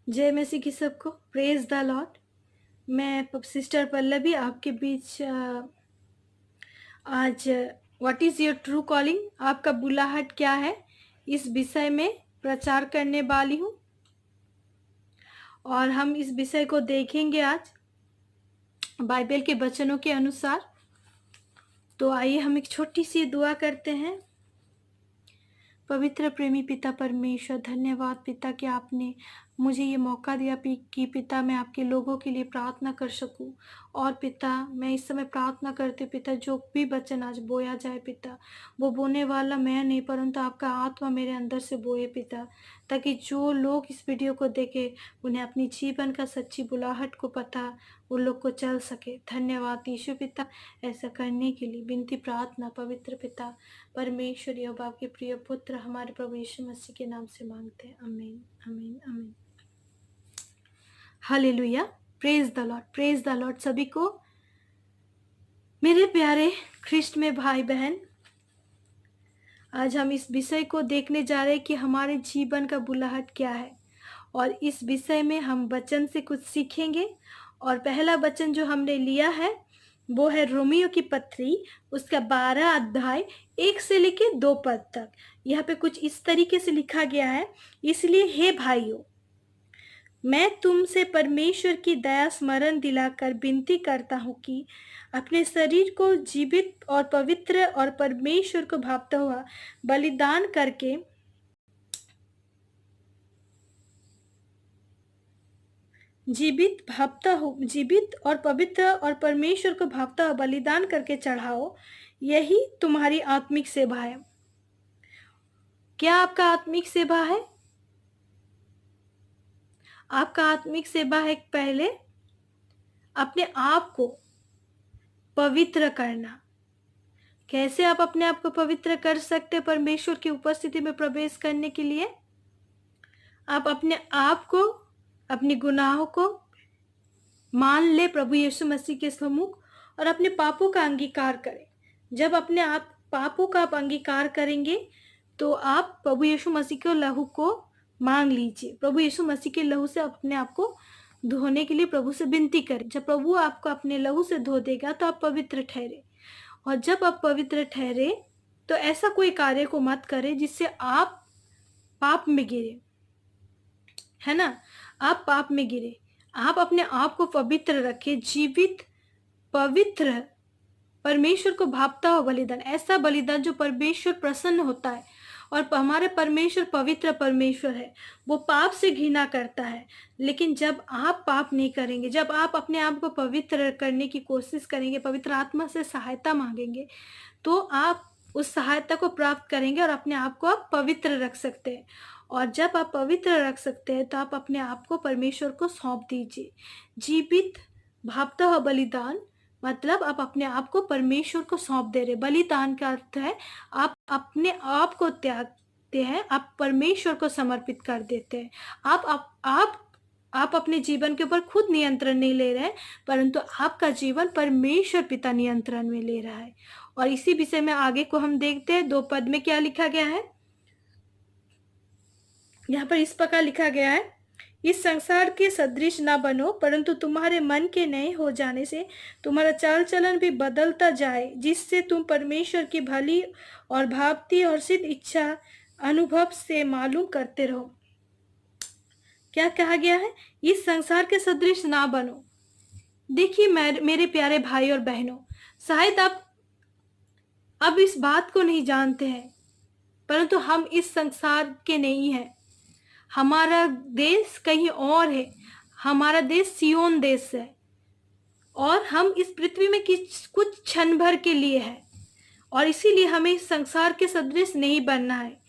जय मसीह की सबको। Praise the Lord. मैं सिस्टर पल्लवी आपके बीच आज what is your true calling, आपका बुलाहट क्या है, इस विषय में प्रचार करने वाली हूँ। और हम इस विषय को देखेंगे आज बाइबल के वचनों के अनुसार। तो आइए हम एक छोटी सी दुआ करते हैं। पवित्र प्रेमी पिता परमेश्वर, धन्यवाद पिता कि आपने मुझे ये मौका दिया कि पिता मैं आपके लोगों के लिए प्रार्थना कर सकूं। और पिता मैं इस समय प्रार्थना करते पिता, जो भी वचन आज बोया जाए पिता, वो बोने वाला मैं नहीं परंतु आपका आत्मा मेरे अंदर से बोए पिता, ताकि जो लोग इस वीडियो को देखे उन्हें अपनी जीवन का सच्ची बुलाहट को पता, उन लोग को चल सके। धन्यवाद यीशु पिता, ऐसा करने के लिए विनती प्रार्थना पवित्र पिता परमेश्वर यहोवा आपके प्रिय पुत्र हमारे प्रभु यीशु मसीह के नाम से मांगते हैं। आमीन आमीन आमीन। Hallelujah. Praise the Lord, praise the Lord. सभी को मेरे प्यारे ख्रिस्ट में भाई बहन, आज हम इस विषय को देखने जा रहे हैं कि हमारे जीवन का बुलाहट क्या है। और इस विषय में हम वचन से कुछ सीखेंगे। और पहला वचन जो हमने लिया है वो है रोमियो की पत्री, उसका 12 अध्याय 1 से लेके 2 पद तक। यहाँ पे कुछ इस तरीके से लिखा गया है, इसलिए हे भाइयों, मैं तुमसे परमेश्वर की दया स्मरण दिलाकर विनती करता हूँ कि अपने शरीर को जीवित और पवित्र और परमेश्वर को भावता हुआ बलिदान करके जीवित और पवित्र और परमेश्वर को भावता हुआ बलिदान करके चढ़ाओ, यही तुम्हारी आत्मिक सेवा है। क्या आपका आत्मिक सेवा है? आपका आत्मिक सेवा है पहले अपने आप को पवित्र करना। कैसे आप अपने आप को पवित्र कर सकते हैं परमेश्वर की उपस्थिति में प्रवेश करने के लिए? आप अपने आप को, अपने गुनाहों को मान ले प्रभु यीशु मसीह के सम्मुख और अपने पापों का अंगीकार करें। जब अपने आप पापों का आप अंगीकार करेंगे तो आप प्रभु यीशु मसीह के लहू को मांग लीजिए। प्रभु यीशु मसीह के लहू से अपने आप को धोने के लिए प्रभु से विनती करें। जब प्रभु आपको अपने लहू से धो देगा तो आप पवित्र ठहरे। और जब आप पवित्र ठहरे तो ऐसा कोई कार्य को मत करें जिससे आप पाप में गिरे, है ना। आप पाप में गिरे। आप अपने आप को पवित्र रखें, जीवित पवित्र परमेश्वर को भावता हो बलिदान, ऐसा बलिदान जो परमेश्वर प्रसन्न होता है। और हमारे परमेश्वर पवित्र परमेश्वर है, वो पाप से घृणा करता है। लेकिन जब आप पाप नहीं करेंगे, जब आप अपने आप को पवित्र करने की कोशिश करेंगे, पवित्र आत्मा से सहायता मांगेंगे, तो आप उस सहायता को प्राप्त करेंगे और अपने आप को आप पवित्र रख सकते हैं। और जब आप पवित्र रख सकते हैं तो आप अपने आप को परमेश्वर को सौंप दीजिए। जीवित भावता हुआ बलिदान मतलब आप अपने आप को परमेश्वर को सौंप दे रहे। बलिदान का अर्थ है आप अपने आप को त्यागते हैं, आप परमेश्वर को समर्पित कर देते हैं। आप अपने जीवन के ऊपर खुद नियंत्रण नहीं ले रहे हैं, परंतु आपका जीवन परमेश्वर पिता नियंत्रण में ले रहा है। और इसी विषय में आगे को हम देखते हैं। 2 पद में क्या लिखा गया है, यहाँ पर इस प्रकार लिखा गया है, इस संसार के सदृश ना बनो, परंतु तुम्हारे मन के नए हो जाने से तुम्हारा चाल चलन भी बदलता जाए, जिससे तुम परमेश्वर की भली और भावती और सिद्ध इच्छा अनुभव से मालूम करते रहो। क्या कहा गया है? इस संसार के सदृश ना बनो। देखिए मेरे प्यारे भाई और बहनों, शायद आप अब इस बात को नहीं जानते हैं, परंतु हम इस संसार के नहीं हैं। हमारा देश कहीं और है। हमारा देश सियोन देश है और हम इस पृथ्वी में कुछ क्षण भर के लिए है। और इसीलिए हमें इस संसार के सदृश नहीं बनना है।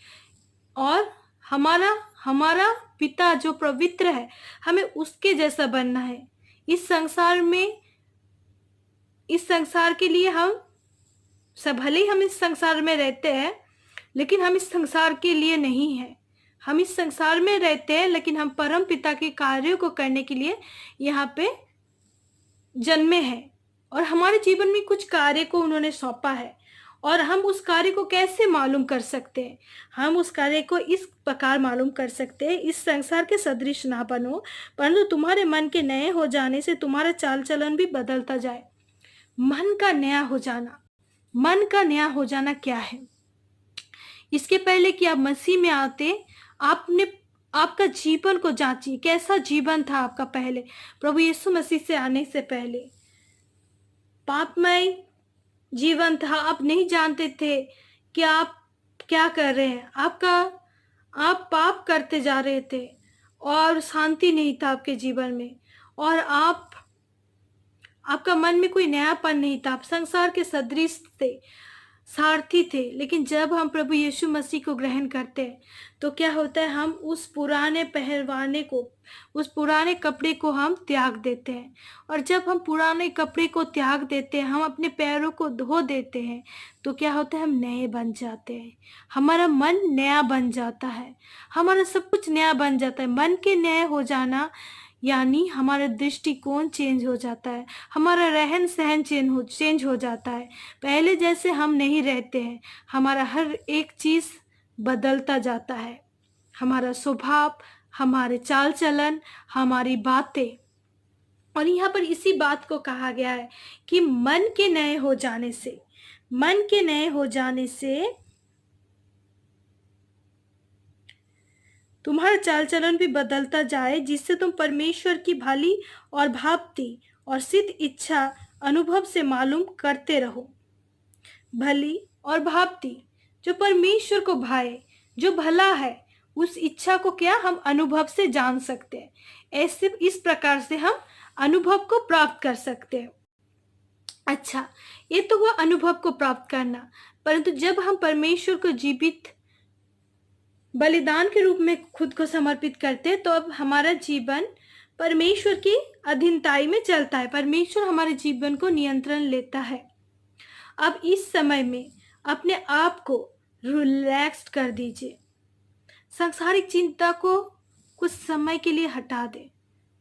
और हमारा पिता जो पवित्र है, हमें उसके जैसा बनना है। इस संसार के लिए हम सब, भले ही हम इस संसार में रहते हैं लेकिन हम इस संसार के लिए नहीं है। हम इस संसार में रहते हैं लेकिन हम परम पिता के कार्यों को करने के लिए यहाँ पे जन्मे हैं। और हमारे जीवन में कुछ कार्य को उन्होंने सौंपा है और हम उस कार्य को कैसे मालूम कर सकते हैं? हम उस कार्य को इस प्रकार मालूम कर सकते हैं, इस संसार के सदृश ना बनो, परंतु तुम्हारे मन के नए हो जाने से तुम्हारा चाल चलन भी बदलता जाए। मन का नया हो जाना, मन का नया हो जाना क्या है? इसके पहले कि आप मसीह में आते, आपने आपका जीवन को जांचिए, कैसा जीवन था आपका पहले, प्रभु यीशु मसीह से आने से पहले। पापमय जीवन था, आप नहीं जानते थे कि आप क्या कर रहे हैं। आप पाप करते जा रहे थे और शांति नहीं था आपके जीवन में, और आपका मन में कोई नयापन नहीं था, आप संसार के सदृश थे, सारथी थे। लेकिन जब हम प्रभु यीशु मसीह को ग्रहण करते हैं तो क्या होता है, हम उस पुराने पहलवाने को, उस पुराने कपड़े को हम त्याग देते हैं। और जब हम पुराने कपड़े को त्याग देते हैं, हम अपने पैरों को धो देते हैं, तो क्या होता है, हम नए बन जाते हैं। हमारा मन नया बन जाता है, हमारा सब कुछ नया बन जाता है। मन के नए हो जाना यानी हमारा दृष्टिकोण चेंज हो जाता है, हमारा रहन सहन चेंज हो जाता है। पहले जैसे हम नहीं रहते हैं, हमारा हर एक चीज़ बदलता जाता है, हमारा स्वभाव, हमारे चाल चलन, हमारी बातें। और यहाँ पर इसी बात को कहा गया है कि मन के नए हो जाने से, मन के नए हो जाने से तुम्हारा चाल चलन भी बदलता जाए, जिससे तुम परमेश्वर की भली और भांति और सिद्ध इच्छा अनुभव से मालूम करते रहो। भली और भांति, जो परमेश्वर को भाए, जो भला है, उस इच्छा को क्या हम अनुभव से जान सकते हैं। ऐसे इस प्रकार से हम अनुभव को प्राप्त कर सकते हैं। अच्छा, ये तो हुआ अनुभव को प्राप्त करना, परंतु जब हम परमेश्वर को जीवित बलिदान के रूप में खुद को समर्पित करते हैं, तो अब हमारा जीवन परमेश्वर की अधीनताई में चलता है, परमेश्वर हमारे जीवन को नियंत्रण लेता है। अब इस समय में अपने आप को रिलैक्स कर दीजिए, सांसारिक चिंता को कुछ समय के लिए हटा दें,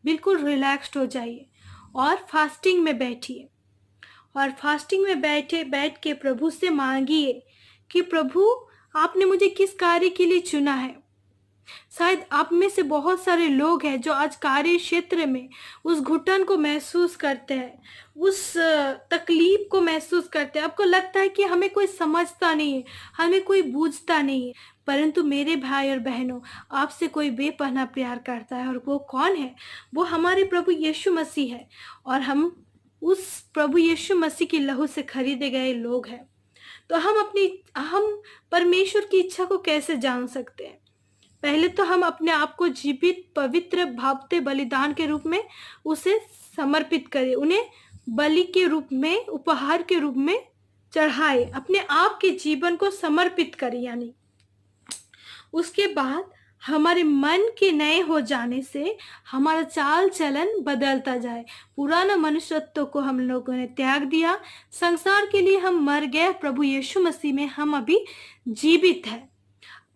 बिल्कुल रिलैक्स्ड हो जाइए और फास्टिंग में बैठिए। और फास्टिंग में बैठ के प्रभु से मांगिए कि प्रभु, आपने मुझे किस कार्य के लिए चुना है। शायद आप में से बहुत सारे लोग हैं जो आज कार्य क्षेत्र में उस घुटन को महसूस करते हैं, उस तकलीफ को महसूस करते हैं। आपको लगता है कि हमें कोई समझता नहीं है, हमें कोई बूझता नहीं है। परंतु मेरे भाई और बहनों, आपसे कोई बेपनाह प्यार करता है, और वो कौन है? वो हमारे प्रभु यीशु मसीह है, और हम उस प्रभु यीशु मसीह की लहू से खरीदे गए लोग हैं। तो हम परमेश्वर की इच्छा को कैसे जान सकते हैं? पहले तो हम अपने आप को जीवित, पवित्र, भावते बलिदान के रूप में उसे समर्पित करें, उन्हें बलि के रूप में, उपहार के रूप में चढ़ाए, अपने आप के जीवन को समर्पित करें। यानी उसके बाद हमारे मन के नए हो जाने से हमारा चाल चलन बदलता जाए। पुराना मनुष्यत्व को हम लोगों ने त्याग दिया, संसार के लिए हम मर गए, प्रभु यीशु मसीह में हम अभी जीवित हैं।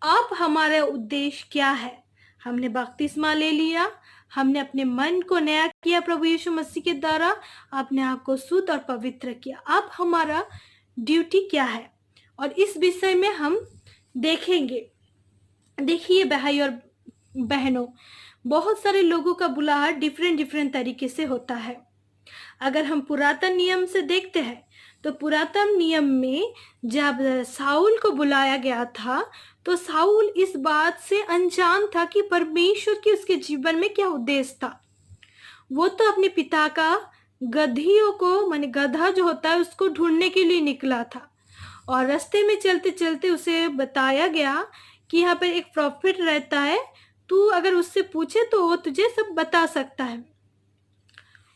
अब हमारा उद्देश्य क्या है? हमने बपतिस्मा ले लिया, हमने अपने मन को नया किया प्रभु यीशु मसीह के द्वारा, अपने आप को शुद्ध और पवित्र किया। अब हमारा ड्यूटी क्या है? और इस विषय में हम देखेंगे। देखिए भाई और बहनों, बहुत सारे लोगों का बुलाहट डिफरेंट तरीके से होता है। अगर हम पुरातन नियम से देखते हैं, तो पुरातन नियम में जब साउल को बुलाया गया था, तो साउल इस बात से अनजान था कि परमेश्वर की उसके जीवन में क्या उद्देश्य था। वो तो अपने पिता का गधियों को, माने गधा जो होता है, उसको ढूंढने के लिए निकला था। और रास्ते में चलते चलते उसे बताया गया कि यहाँ पर एक प्रॉफिट रहता है, तू अगर उससे पूछे तो वो तुझे सब बता सकता है।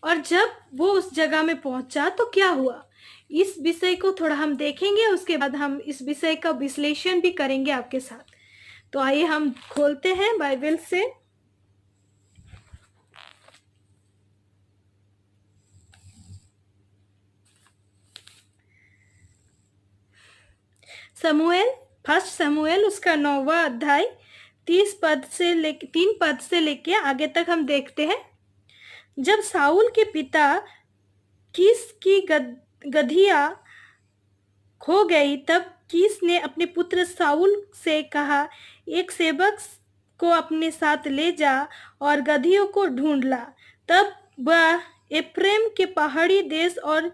और जब वो उस जगह में पहुंचा तो क्या हुआ, इस विषय को थोड़ा हम देखेंगे। उसके बाद हम इस विषय का विश्लेषण भी करेंगे आपके साथ। तो आइए हम खोलते हैं बाइबल से। फर्स्ट समूएल उसका 9वां अध्याय 3 पद से लेके आगे तक हम देखते हैं। जब साउल के पिता कीश की गधिया खो गई, तब कीश ने अपने पुत्र साउल से कहा, एक सेवक को अपने साथ ले जा और गदहियों को ढूंढ ला। तब वह एफ्रेम के पहाड़ी देश और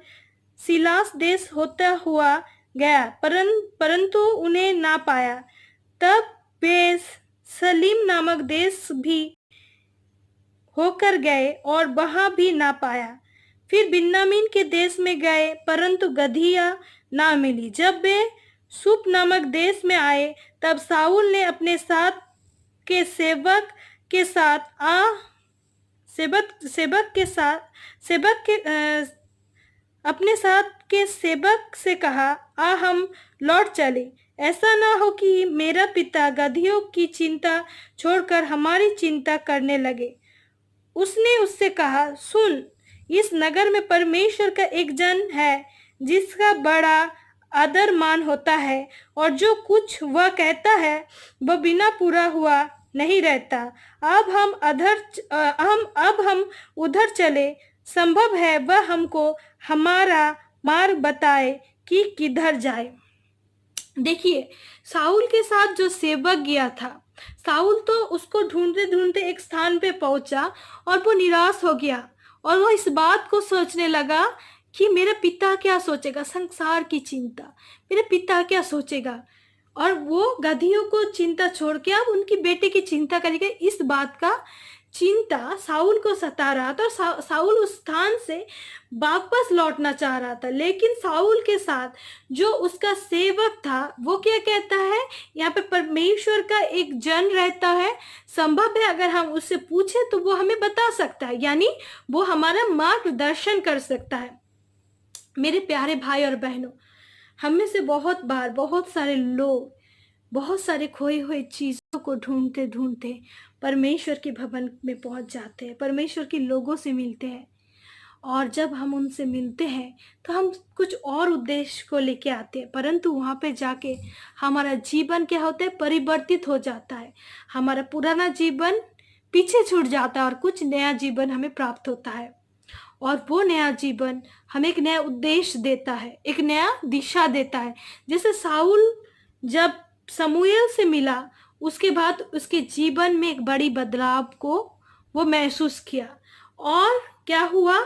सिलास देश होता हुआ गया, परंतु उन्हें ना पाया। तब वे सलीम नामक देश भी होकर गए और वहां भी ना पाया। फिर बिन्यामीन के देश में गए, परंतु गदहिया ना मिली। जब वे सूप नामक देश में आए, तब साउल ने अपने साथ के सेवक के साथ अपने साथ के सेवक से कहा, हम लौट चले। ऐसा ना हो कि मेरा पिता गदहियों की चिंता छोड़कर हमारी चिंता करने लगे। उसने उससे कहा, सुन, इस नगर में परमेश्वर का एक जन है जिसका बड़ा आदर मान होता है, और जो कुछ वह कहता है वह बिना पूरा हुआ नहीं रहता। अब हम उधर चले, संभव है वह हमको हमारा मार्ग बताए कि किधर जाए। देखिए, साउल के साथ जो सेवक गया था, साउल तो उसको ढूंढते ढूंढते एक स्थान पे पहुंचा और वो निराश हो गया, और वो इस बात को सोचने लगा कि मेरा पिता क्या सोचेगा, संसार की चिंता, मेरे पिता क्या सोचेगा। और वो गदहियों को चिंता छोड़ के अब उनकी बेटे की चिंता करेगा। इस बात का चिंता साउल को सता रहा था, और साउल उस स्थान से वापस लौटना चाह रहा था। लेकिन साउल के साथ जो उसका सेवक था, वो क्या कहता है, यहाँ पे परमेश्वर का एक जन रहता है, संभव है अगर हम उससे पूछे तो वो हमें बता सकता है, यानी वो हमारा मार्गदर्शन कर सकता है। मेरे प्यारे भाई और बहनों, हम में से बहुत बार बहुत सारे लोग बहुत सारे खोए हुए चीजों को ढूंढते ढूंढते परमेश्वर के भवन में पहुंच जाते हैं, परमेश्वर के लोगों से मिलते हैं, और जब हम उनसे मिलते हैं तो हम कुछ और उद्देश्य को लेके आते हैं, परंतु वहां पे जाके हमारा जीवन क्या होता है, परिवर्तित हो जाता है। हमारा पुराना जीवन पीछे छूट जाता है और कुछ नया जीवन हमें प्राप्त होता है, और वो नया जीवन हमें एक नया उद्देश्य देता है, एक नया दिशा देता है। जैसे साउल जब समूएल से मिला, उसके बाद उसके जीवन में एक बड़ी बदलाव को वो महसूस किया। और क्या हुआ,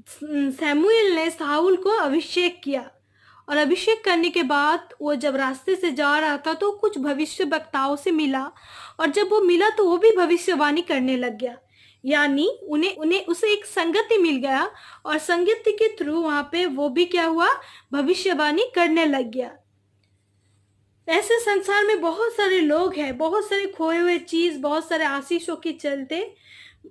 सैमुएल ने साउल को अभिषेक किया, और अभिषेक करने के बाद वो जब रास्ते से जा रहा था तो कुछ भविष्य वक्ताओं से मिला, और जब वो मिला तो वो भी भविष्यवाणी करने लग गया, यानी उन्हें उसे एक संगति मिल गया, और संगति के थ्रू वहां पे वो भी क्या हुआ, भविष्यवाणी करने लग गया। ऐसे संसार में बहुत सारे लोग हैं, बहुत सारे खोए हुए चीज, बहुत सारे आशीषों के चलते,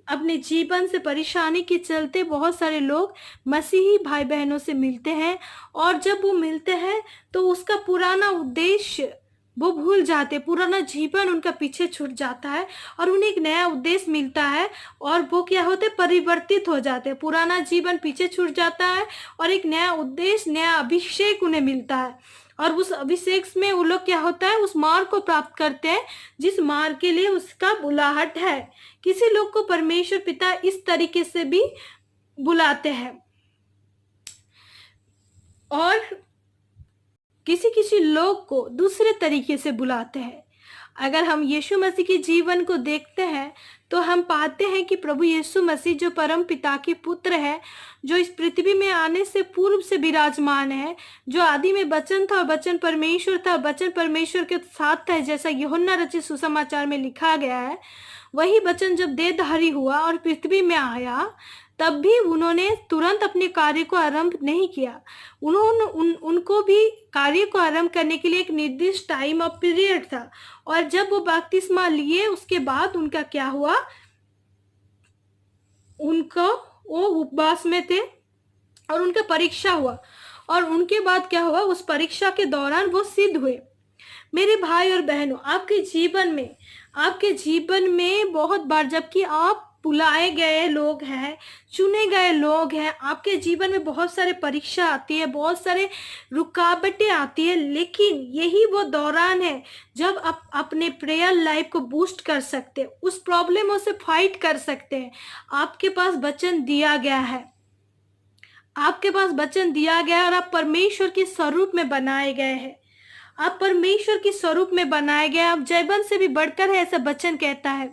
अपने जीवन से परेशानी के चलते बहुत सारे लोग मसीही भाई बहनों से मिलते हैं, और जब वो मिलते हैं तो उसका पुराना उद्देश्य वो भूल जाते, पुराना जीवन उनका पीछे छूट जाता है, और उन्हें एक नया उद्देश्य मिलता है, और वो क्या होते, परिवर्तित हो जाते हैं। पुराना जीवन पीछे छूट जाता है और एक नया उद्देश्य, नया अभिषेक उन्हें मिलता है, और उस अभिषेक में वो लोग क्या होता है, उस मार्ग को प्राप्त करते हैं जिस मार्ग के लिए उसका बुलाहट है। किसी लोग को परमेश्वर पिता इस तरीके से भी बुलाते हैं, और किसी किसी लोग को दूसरे तरीके से बुलाते हैं। अगर हम यीशु मसीह के जीवन को देखते हैं तो हम पाते हैं कि प्रभु यीशु मसीह जो परम पिता के पुत्र है, जो इस पृथ्वी में आने से पूर्व से विराजमान है, जो आदि में वचन था और वचन परमेश्वर था, वचन परमेश्वर के साथ था, जैसा यूहन्ना रचित सुसमाचार में लिखा गया है, वही वचन जब देहधारी हुआ और पृथ्वी में आया, तब भी उन्होंने तुरंत अपने कार्य को आरंभ नहीं किया। उनको भी कार्य को आरंभ करने के लिए एक निर्दिष्ट टाइम और पीरियड था, और जब वो बपतिस्मा लिए उसके बाद उनका क्या हुआ, उनको वो उपवास में थे और उनका परीक्षा हुआ, और उनके बाद क्या हुआ, उस परीक्षा के दौरान वो सिद्ध हुए। मेरे भाई और बहनों, आपके जीवन में बहुत बार जबकि आप बुलाए गए लोग हैं, चुने गए लोग हैं, आपके जीवन में बहुत सारे परीक्षा आती है, बहुत सारे रुकावटें आती है, लेकिन यही वो दौरान है जब आप अपने प्रेयर लाइफ को बूस्ट कर सकते हैं, उस प्रॉब्लमों से फाइट कर सकते हैं। आपके पास वचन दिया गया है, आपके पास वचन दिया गया है और आप परमेश्वर के स्वरूप में बनाए गए हैं। आप परमेश्वर के स्वरूप में बनाए गए, आप जयबल से भी बढ़कर है, ऐसा वचन कहता है।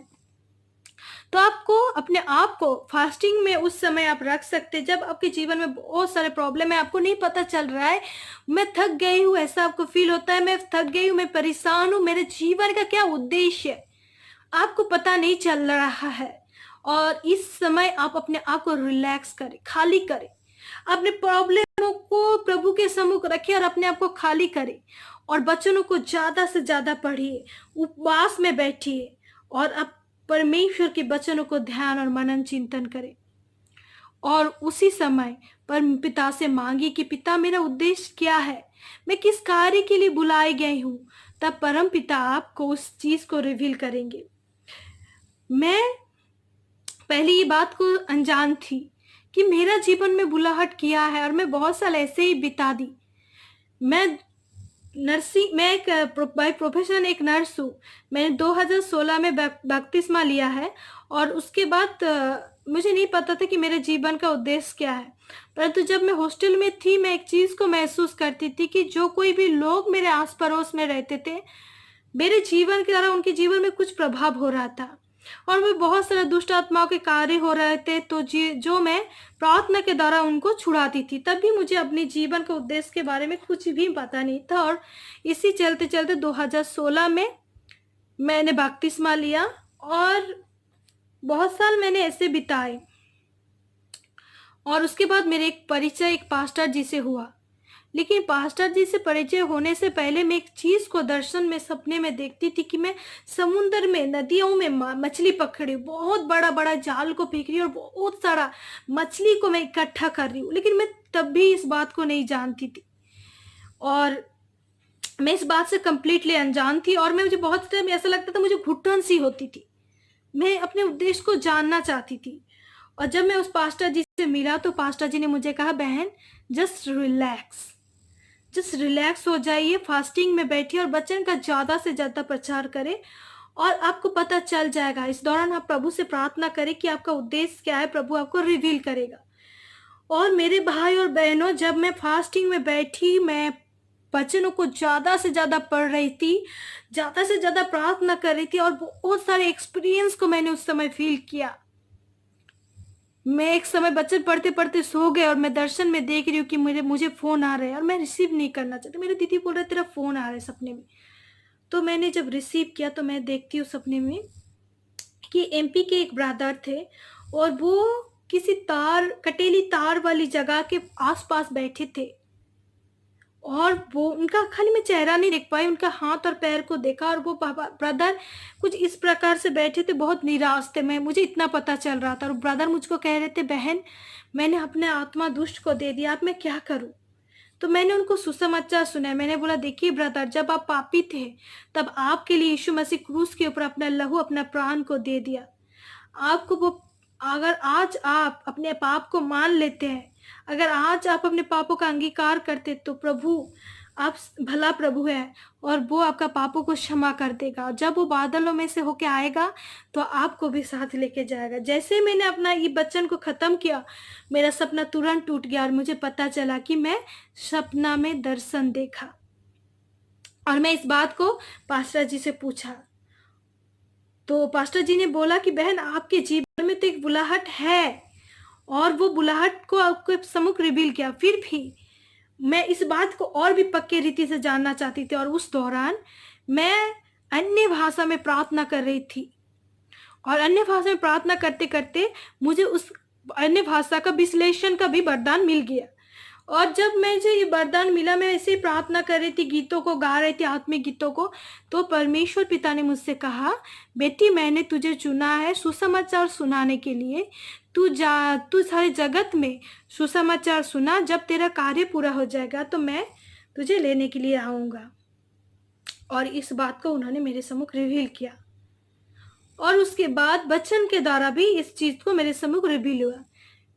तो आपको अपने आप को फास्टिंग में उस समय आप रख सकते हैं जब आपके जीवन में बहुत सारे प्रॉब्लम है, आपको नहीं पता चल रहा है, मैं थक गई हूँ, ऐसा आपको फील होता है, मैं थक गई हूँ, मैं परेशान हूँ, मेरे जीवन का क्या उद्देश्य है, आपको पता नहीं चल रहा है। और इस समय आप अपने आप को रिलैक्स करें, खाली करें, अपने प्रॉब्लमों को प्रभु के सम्मुख रखिए और अपने आप को खाली करें और वचनों को ज्यादा से ज्यादा पढ़िए, उपवास में बैठिए और आप परमेश्वर के वचनों को ध्यान और मनन चिंतन करें। और उसी समय परम पिता से मांगी कि पिता मेरा उद्देश्य क्या है, मैं किस कार्य के लिए बुलाई गई हूँ। तब परम पिता आपको उस चीज को रिवील करेंगे। मैं पहले ये बात को अनजान थी कि मेरा जीवन में बुलाहट किया है और मैं बहुत साल ऐसे ही बिता दी। मैं एक बाय प्रोफेशन एक नर्स हूँ। मैंने 2016 में बपतिस्मा लिया है और उसके बाद मुझे नहीं पता था कि मेरे जीवन का उद्देश्य क्या है। परंतु जब मैं हॉस्टल में थी, मैं एक चीज को महसूस करती थी कि जो कोई भी लोग मेरे आस पड़ोस में रहते थे, मेरे जीवन के द्वारा उनके जीवन में कुछ प्रभाव हो रहा था और वे बहुत सारे दुष्ट आत्माओं के कार्य हो रहे थे। तो जो मैं प्रार्थना के द्वारा उनको छुड़ाती थी। तब भी मुझे अपने जीवन के उद्देश्य के बारे में कुछ भी पता नहीं था और इसी चलते चलते 2016 में मैंने बपतिस्मा लिया और बहुत साल मैंने ऐसे बिताए। और उसके बाद मेरे एक परिचय एक पास्टर जी से हुआ। लेकिन पास्टर जी से परिचय होने से पहले मैं एक चीज को दर्शन में सपने में देखती थी कि मैं समुन्द्र में नदियों में मछली पकड़ी, बहुत बड़ा बड़ा जाल को फेंक रही हूँ और बहुत सारा मछली को मैं इकट्ठा कर रही हूँ। लेकिन मैं तब भी इस बात को नहीं जानती थी और मैं इस बात से कंप्लीटली अनजान थी और मुझे बहुत टाइम ऐसा लगता था, मुझे घुटन सी होती थी। मैं अपने उद्देश्य को जानना चाहती थी। और जब मैं उस पास्टर जी से मिला तो पास्टर जी ने मुझे कहा, बहन जस्ट रिलैक्स हो जाइए, फास्टिंग में बैठिए और वचन का ज्यादा से ज्यादा प्रचार करें और आपको पता चल जाएगा। इस दौरान आप प्रभु से प्रार्थना करें कि आपका उद्देश्य क्या है, प्रभु आपको रिवील करेगा। और मेरे भाई और बहनों, जब मैं फास्टिंग में बैठी, मैं वचनों को ज्यादा से ज्यादा पढ़ रही थी, ज्यादा से ज्यादा प्रार्थना कर रही थी और बहुत सारे एक्सपीरियंस को मैंने उस समय फील किया। मैं एक समय वचन पढ़ते पढ़ते सो गए और मैं दर्शन में देख रही हूँ कि मुझे फोन आ रहा है और मैं रिसीव नहीं करना चाहती। मेरी दीदी बोल रहे तेरा फोन आ रहा है सपने में। तो मैंने जब रिसीव किया तो मैं देखती हूँ सपने में कि एमपी के एक ब्रदर थे और वो किसी कटेली तार वाली जगह के आसपास बैठे थे और वो उनका खाली मैं चेहरा नहीं देख पाई, उनका हाथ और पैर को देखा और वो ब्रदर कुछ इस प्रकार से बैठे थे, बहुत निराश थे। मैं मुझे इतना पता चल रहा था और ब्रदर मुझको कह रहे थे, बहन मैंने अपने आत्मा दुष्ट को दे दिया, अब मैं क्या करूं। तो मैंने उनको सुसमाचार सुनाया। मैंने बोला, देखिए ब्रदर, जब आप पापी थे तब आपके लिए यीशु मसीह क्रूस के ऊपर अपना लहू अपना प्राण को दे दिया। आपको वो, अगर आज आप अपने पाप को मान लेते हैं, अगर आज आप अपने पापों का अंगीकार करते तो प्रभु, आप भला प्रभु है और वो आपका पापों को क्षमा कर देगा। जब वो बादलों में से होके आएगा तो आपको भी साथ लेके जाएगा। जैसे मैंने अपना ये वचन को खत्म किया, मेरा सपना तुरंत टूट गया और मुझे पता चला कि मैं सपना में दर्शन देखा। और मैं इस बात को पास्टर जी से पूछा तो पास्टर जी ने बोला कि बहन आपके जीवन में तो एक बुलाहट है और वो बुलाहट को आपको सम्मुख रिवील किया। फिर भी मैं इस बात को और भी पक्के रीति से जानना चाहती थी और उस दौरान मैं अन्य भाषा में प्रार्थना कर रही थी और अन्य भाषा में प्रार्थना करते करते मुझे उस अन्य भाषा का विश्लेषण का भी वरदान मिल गया। और जब मुझे ये वरदान मिला, मैं ऐसे ही प्रार्थना कर रही थी, गीतों को गा रही थी, आत्मिक गीतों को, तो परमेश्वर पिता ने मुझसे कहा, बेटी मैंने तुझे चुना है सुसमाचार सुनाने के लिए। तू सारे जगत में सुसमाचार सुना। जब तेरा कार्य पूरा हो जाएगा तो मैं तुझे लेने के लिए आऊंगा। और इस बात को उन्होंने मेरे सम्मुख रिवील किया और उसके बाद वचन के द्वारा भी इस चीज को मेरे सम्मुख रिवील हुआ।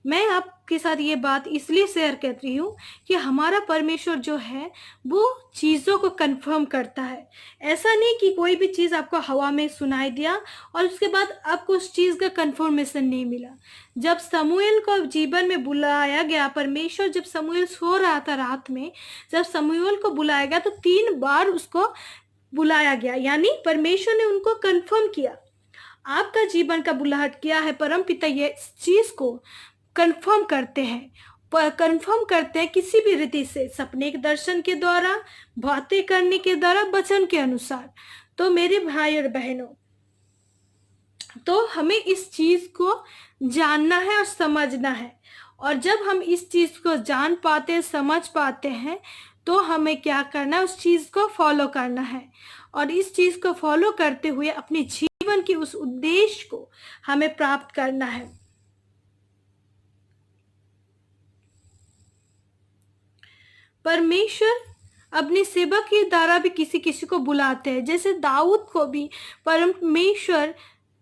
मैं आपके साथ ये बात इसलिए शेयर कर रही हूँ कि हमारा परमेश्वर जो है वो चीज़ों को कंफर्म करता है। ऐसा नहीं कि कोई भी चीज़ आपको हवा में सुनाई दिया और उसके बाद आपको उस चीज़ का कंफर्मेशन नहीं मिला। जब समूएल को जीवन में बुलाया गया, परमेश्वर जब समूएल सो रहा था रात में, जब समूएल को बुलाया गया तो 3 बार उसको बुलाया गया, यानी परमेश्वर ने उनको कंफर्म किया। आपका जीवन का बुलाहट क्या है, परमपिता ये चीज को कंफर्म करते हैं, कंफर्म करते हैं किसी भी रीति से, सपने के दर्शन के द्वारा, बातें करने के द्वारा, वचन के अनुसार। तो मेरे भाई और बहनों, तो हमें इस चीज को जानना है और समझना है। और जब हम इस चीज को जान पाते हैं, समझ पाते हैं, तो हमें क्या करना है, उस चीज को फॉलो करना है। और इस चीज को फॉलो करते हुए अपने जीवन के उस उद्देश्य को हमें प्राप्त करना है। परमेश्वर अपने सेवक के द्वारा भी किसी किसी को बुलाते हैं, जैसे दाऊद को भी परमेश्वर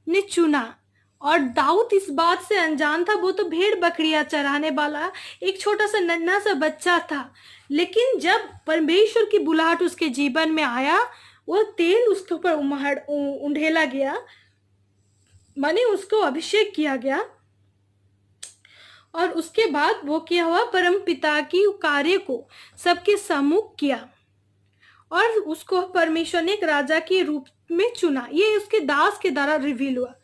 ने चुना। और दाऊद इस बात से अनजान था, वो तो भेड़ बकरियां चराने वाला एक छोटा सा नन्हा सा बच्चा था। लेकिन जब परमेश्वर की बुलाहट उसके जीवन में आया, वो तेल उसके ऊपर उंडेला गया, माने उसको अभिषेक किया गया। और उसके बाद वो क्या हुआ, परम पिता की कार्य को सबके सम्मुख किया और उसको परमेश्वर ने एक राजा के रूप में चुना। ये उसके दास के द्वारा रिवील हुआ।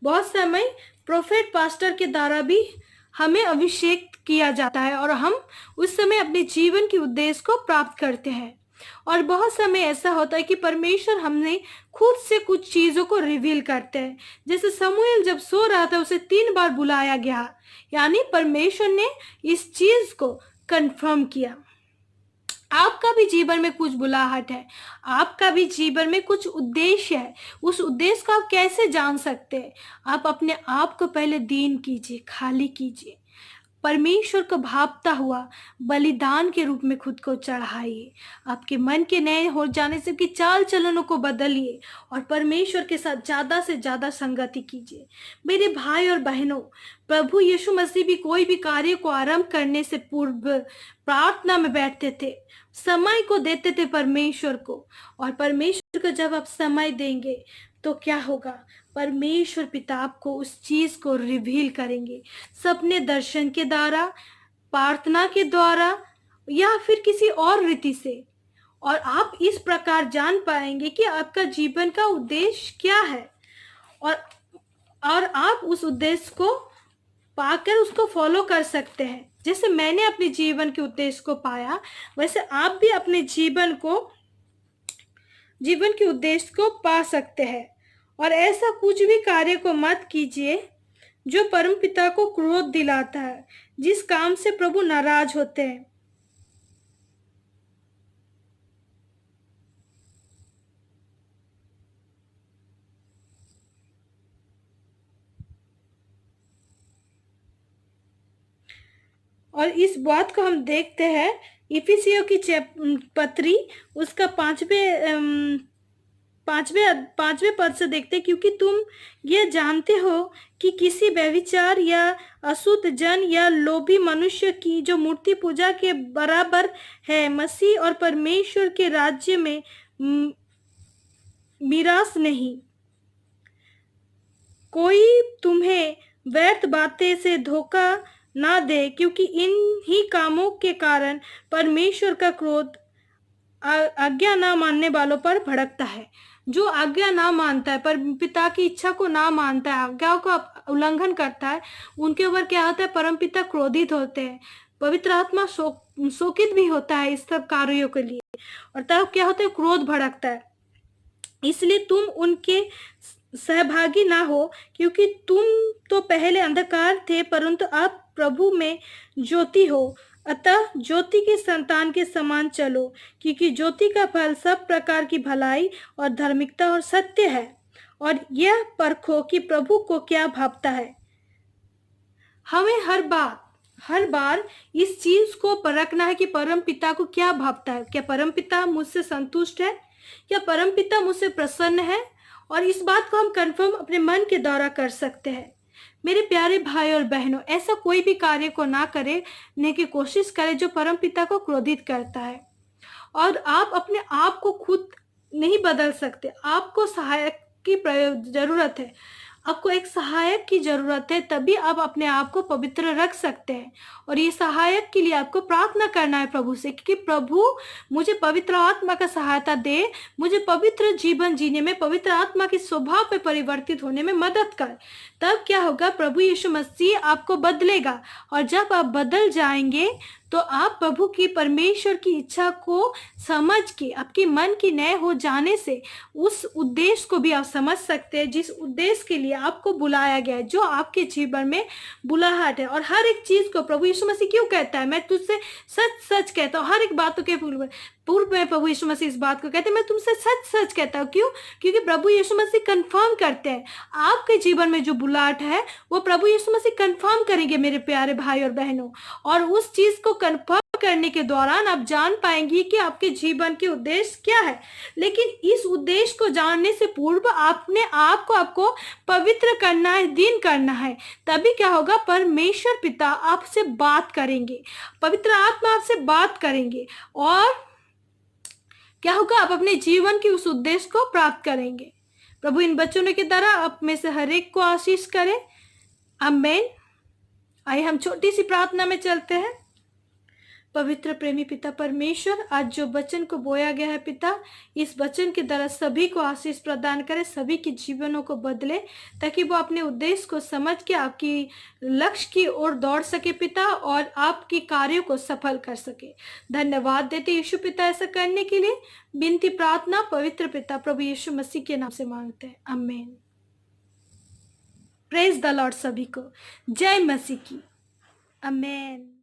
बहुत समय प्रोफेट पास्टर के द्वारा भी हमें अभिषेक किया जाता है और हम उस समय अपने जीवन के उद्देश्य को प्राप्त करते हैं। और बहुत समय ऐसा होता है कि परमेश्वर हमने खुद से कुछ चीजों को रिवील करते हैं। जैसे समूएल जब सो रहा था, उसे 3 बार बुलाया गया, यानी परमेश्वर ने इस चीज को कंफर्म किया। आपका भी जीवन में कुछ बुलाहट है, आपका भी जीवन में कुछ उद्देश्य है। उस उद्देश्य को आप कैसे जान सकते हैं? आप अपने आप को पहले दीन कीजिए, खाली कीजिए, परमेश्वर को भापता हुआ बलिदान के रूप में खुद को चढ़ाइए। आपके मन के नए हो जाने से कि चाल चलनों को बदलिए और परमेश्वर के साथ ज्यादा से ज्यादा संगति कीजिए। मेरे भाई और बहनों, प्रभु यीशु मसीह भी कोई भी कार्य को आरंभ करने से पूर्व प्रार्थना में बैठते थे, समय को देते थे परमेश्वर को। और परमेश्वर को जब आप समय देंगे तो क्या होगा, परमेश्वर पिता आपको उस चीज को रिवील करेंगे, सपने दर्शन के द्वारा, प्रार्थना के द्वारा या फिर किसी और रीति से। और आप इस प्रकार जान पाएंगे कि आपका जीवन का उद्देश्य क्या है। और आप उस उद्देश्य को पाकर उसको फॉलो कर सकते हैं। जैसे मैंने अपने जीवन के उद्देश्य को पाया, वैसे आप भी अपने जीवन के उद्देश्य को पा सकते हैं। और ऐसा कुछ भी कार्य को मत कीजिए जो परमपिता को क्रोध दिलाता है, जिस काम से प्रभु नाराज होते हैं। और इस बात को हम देखते हैं इफिसियों की पत्री, उसका पांचवें पद से देखते हैं, क्योंकि तुम ये जानते हो कि किसी व्यभिचार या अशुद्ध जन या लोभी मनुष्य की जो मूर्ति पूजा के बराबर है, मसीह और परमेश्वर के राज्य में मिरास नहीं। कोई तुम्हें व्यर्थ बातें से धोखा ना दे, क्योंकि इन ही कामों के कारण परमेश्वर का क्रोध आज्ञा ना मानने वालों पर भड़कता है। जो आज्ञा ना मानता है, पर पिता की इच्छा को ना मानता है, आज्ञाओं का उल्लंघन करता है, उनके ऊपर क्या होता है, परमपिता क्रोधित होते हैं। पवित्र आत्मा शोकित भी होता है इस सब कार्यों के लिए, और तब क्या होता है, क्रोध भड़कता है। इसलिए तुम उनके सहभागी ना हो, क्योंकि तुम तो पहले अंधकार थे, परंतु अब प्रभु में ज्योति हो। अतः ज्योति के संतान के समान चलो, क्योंकि ज्योति का फल सब प्रकार की भलाई और धार्मिकता और सत्य है। और यह परखो कि प्रभु को क्या भावता है। हमें हर बार इस चीज को परखना है कि परम पिता को क्या भावता है। क्या परम पिता मुझसे संतुष्ट है? क्या परम पिता मुझसे प्रसन्न है? और इस बात को हम कंफर्म अपने मन के द्वारा कर सकते हैं। मेरे प्यारे भाई और बहनों, ऐसा कोई भी कार्य को ना करने की कोशिश करें जो परम पिता को क्रोधित करता है। और आप अपने आप को खुद नहीं बदल सकते, आपको सहायक की जरूरत है। आपको एक सहायक की जरूरत है, तभी आप अपने आप को पवित्र रख सकते हैं। और ये सहायक के लिए आपको प्रार्थना करना है प्रभु से, क्योंकि प्रभु मुझे पवित्र आत्मा का सहायता दे, मुझे पवित्र जीवन जीने में, पवित्र आत्मा के स्वभाव पे परिवर्तित होने में मदद कर। तब क्या होगा, प्रभु यीशु मसीह आपको बदलेगा। और जब आप बदल जाएंगे तो आप प्रभु की, परमेश्वर की इच्छा को समझ के, आपके मन की नए हो जाने से उस उद्देश्य को भी आप समझ सकते हैं जिस उद्देश्य के लिए आपको बुलाया गया है, जो आपके जीवन में बुलाहट है। और हर एक चीज को प्रभु यीशु मसीह क्यों कहता है, मैं तुझसे सच सच कहता हूँ, हर एक बातों के पूर्व में प्रभु यीशु मसीह इस बात को कहते हैं, मैं तुमसे सच सच कहता हूँ। क्यों? क्योंकि प्रभु यीशु मसीह कंफर्म करते हैं आपके जीवन में जो बुलाहट है, वो प्रभु यीशु मसीह कंफर्म करेंगे मेरे प्यारे भाई और बहनों। और उस चीज को कंफर्म करने के दौरान आप जान पाएंगे कि आपके जीवन के उद्देश्य क्या है। लेकिन इस उद्देश्य को जानने से पूर्व अपने आप को आपको पवित्र करना है, दीन करना है। तभी क्या होगा, परमेश्वर पिता आपसे बात करेंगे, पवित्र आत्मा आपसे बात करेंगे, और क्या होगा, आप अपने जीवन के उस उद्देश्य को प्राप्त करेंगे। प्रभु इन बच्चों की तरह आप में से हर एक को आशीष करे। आमीन। आइए हम छोटी सी प्रार्थना में चलते हैं। पवित्र प्रेमी पिता परमेश्वर, आज जो वचन को बोया गया है पिता, इस वचन के द्वारा सभी को आशीष प्रदान करे, सभी के जीवनों को बदले, ताकि वो अपने उद्देश्य को समझ के आपकी लक्ष्य की ओर दौड़ सके पिता, और आपके कार्यों को सफल कर सके। धन्यवाद देते यीशु पिता ऐसा करने के लिए। विनती प्रार्थना पवित्र पिता प्रभु यीशु मसीह के नाम से मांगते हैं, आमीन। Praise the Lord. सभी को जय मसीह की। आमीन।